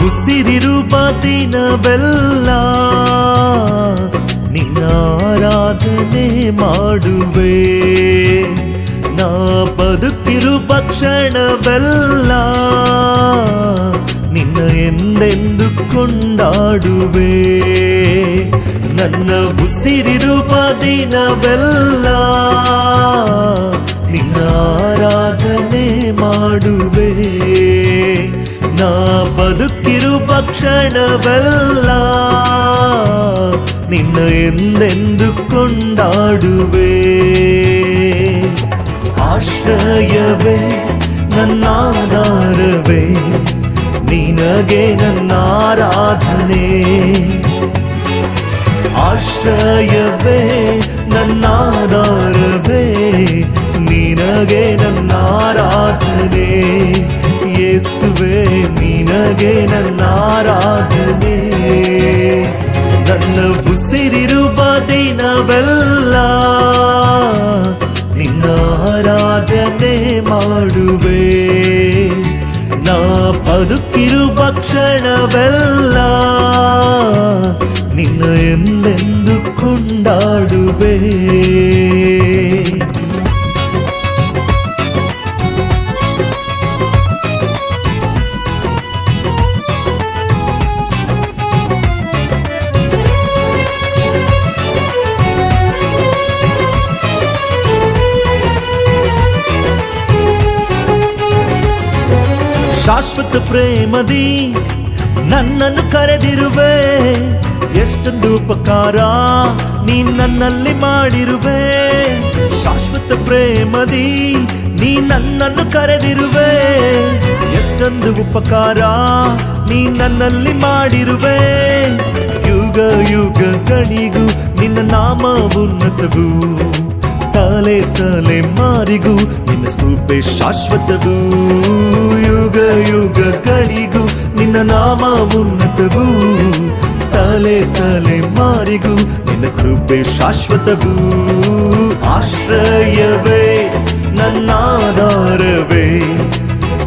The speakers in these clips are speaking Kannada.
ಉಸಿರಿರುವ ದಿನವೆಲ್ಲ ನಿನ್ನ ಆರಾಧನೆ ಮಾಡುವೆ. ನಾ ಬದುಕಿರುವ ಕ್ಷಣವೆಲ್ಲ ನಿನ್ನ ಎಂದೆಂದು ಕೊಂಡಾಡುವೆ. ನನ್ನ ಉಸಿರಿರುವ ದಿನವೆಲ್ಲ ನಿನ್ನ ಆರಾಧನೆ ಮಾಡುವೆ. ನಾ ಬದುಕಿರುವ ಕ್ಷಣವೆಲ್ಲ ನಿನ್ನ ಎಂದೆಂದು ಕೊಂಡಾಡುವೆ. ಆಶ್ರಯವೇ ನನ್ನಾಧಾರವೇ, ನಿನಗೆ ನನ್ನ ಆರಾಧನೆ. ಆಶ್ರಯವೇ ನನ್ನಾಧಾರವೇ, ನಿನಗೆ ನನ್ನ ಆರಾಧನೆ. ಯೇಸುವೇ ನಿನಗೆ ನನ್ನ ಆರಾಧನೆ. ನನ್ನ ಉಸಿರಿರುವ ದಿನವೆಲ್ಲ ನಿನ್ನ ಆರಾಧನೆ ಮಾಡುವೆ. ನಾ ಬದುಕಿರುವ ಕ್ಷಣವೆಲ್ಲ ನಿನ್ನ ಎಂದೆಂದು ಕೊಂಡಾಡುವೆ. ಶಾಶ್ವತ ಪ್ರೇಮದಿ ನನ್ನನ್ನು ಕರೆದಿರುವೆ. ಎಷ್ಟೊಂದು ಉಪಕಾರ ನೀ ನನ್ನಲ್ಲಿ ಮಾಡಿರುವೆ. ಶಾಶ್ವತ ಪ್ರೇಮದಿ ನೀ ನನ್ನನ್ನು ಕರೆದಿರುವೆ. ಎಷ್ಟೊಂದು ಉಪಕಾರ ನೀ ನನ್ನಲ್ಲಿ ಮಾಡಿರುವೆ. ಯುಗ ಯುಗಗಳಿಗೂ ನಿನ್ನ ನಾಮ ಉನ್ನತವು. ತಲೆ ತಲೆ ಮಾರಿಗೂ ನಿನ್ನ ಕೃಪೆ ಶಾಶ್ವತವು. ಯುಗ ಯುಗಗಳಿಗೂ ನಿನ್ನ ನಾಮ ಉನ್ನತವು. ತಲೆ ತಲೆ ಮಾರಿಗೂ ನಿನ್ನ ಕೃಪೆ ಶಾಶ್ವತವು. ಆಶ್ರಯವೇ ನನ್ನಾಧಾರವೇ,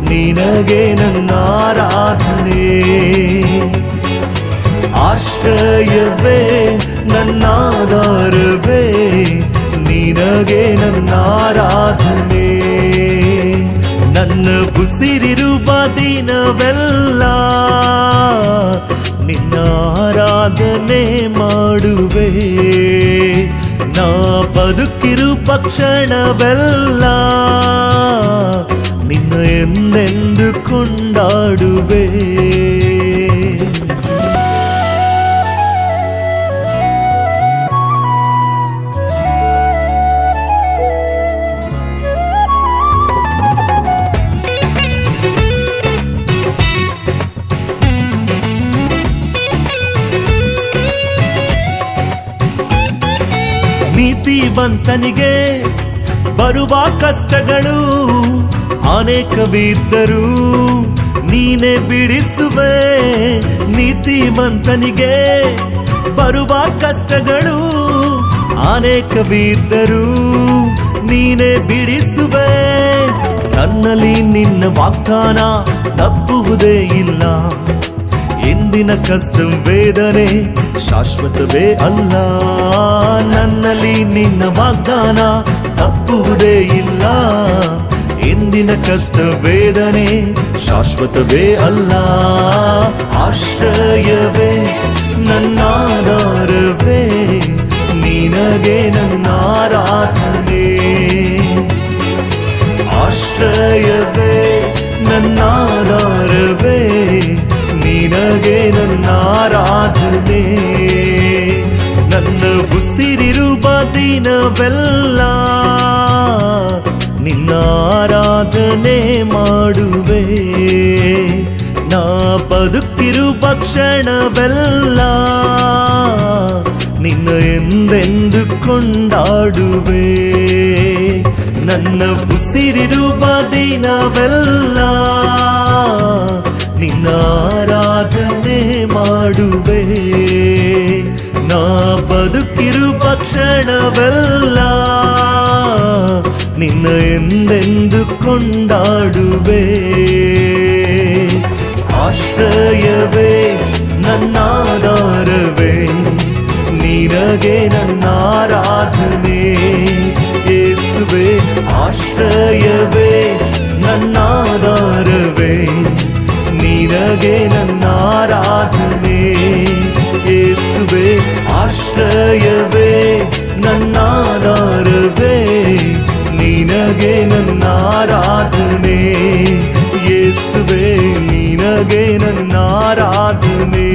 ನಿನಗೆ ನನ್ನ ಆರಾಧನೆ. ಆಶ್ರಯವೇ ನನ್ನಾಧಾರವೇ, ನಿನಗೆ ನನ್ನ ಆರಾಧನೆ. ನನ್ನ ಉಸಿರಿರುವ ದಿನವೆಲ್ಲ ನಿನ್ನ ಆರಾಧನೆ ಮಾಡುವೆ. ನಾ ಬದುಕಿರುವ ಕ್ಷಣವೆಲ್ಲ ನಿನ್ನ ಎಂದೆಂದು ಕೊಂಡಾಡುವೆ. ನೀತಿವಂತನಿಗೆ ಬರುವ ಕಷ್ಟಗಳು ಅನೇಕವಿದ್ದರೂ ನೀನೇ ಬಿಡಿಸುವೆ. ನೀತಿವಂತನಿಗೆ ಬರುವ ಕಷ್ಟಗಳು ಅನೇಕವಿದ್ದರೂ ನೀನೇ ಬಿಡಿಸುವೆ. ನನ್ನಲ್ಲಿ ನಿನ್ನ ವಾಗ್ದಾನ ತಪ್ಪುವುದೇ ಇಲ್ಲ. ಎಂದಿನ ಕಷ್ಟ ವೇದನೆ ಶಾಶ್ವತವೇ ಅಲ್ಲ. ನನ್ನಲ್ಲಿ ನಿನ್ನ ವಾಗ್ದಾನ ತಪ್ಪುವುದೇ ಇಲ್ಲ. ಎಂದಿನ ಕಷ್ಟ ವೇದನೆ ಶಾಶ್ವತವೇ ಅಲ್ಲ. ಆಶ್ರಯವೇ ನನ್ನಾಧಾರವೇ, ನಿನಗೆ ನನ್ನ ಆರಾಧನೆ. ಆಶ್ರಯವೇ ನನ್ನಾಧಾರವೇ, ನಿನಗೆ ನನ್ನ ಆರಾಧನೆ. ನನ್ನ ಉಸಿರಿರುವ ದಿನವೆಲ್ಲ ನಿನ್ನ ಆರಾಧನೆ ಮಾಡುವೆ. ನಾ ಬದುಕಿರುವ ಕ್ಷಣವೆಲ್ಲ ನಿನ್ನ ಎಂದೆಂದು ಕೊಂಡಾಡುವೆ. ನನ್ನ ಉಸಿರಿರುವ ದಿನವೆಲ್ಲ ನಿನ್ನ ಆರಾಧನೆ ಮಾಡುವೆ. ನಾ ಬದುಕಿರುವ ಕ್ಷಣವೆಲ್ಲ ನಿನ್ನ ಎಂದೆಂದು ಕೊಂಡಾಡುವೆ. ಆಶ್ರಯವೇ ನನ್ನಾಧಾರವೇ ನಿನಗೆ ನನ್ನ ಆರಾಧನೆ ಯೇಸುವೆ ಆಶ್ರಯವೇ ನನ್ನಾಧಾರವೇ ನಿನಗೆ ನನ್ನ ಆರಾಧನೆ ಯೇಸುವೆ ಆಶ್ರಯವೇ ನನ್ನಾಧಾರವೇ ನಿನಗೆ ನನ್ನ ಆರಾಧನೆ ಯೇಸುವೆ ನಿನಗೆ ನನ್ನ ಆರಾಧನೆ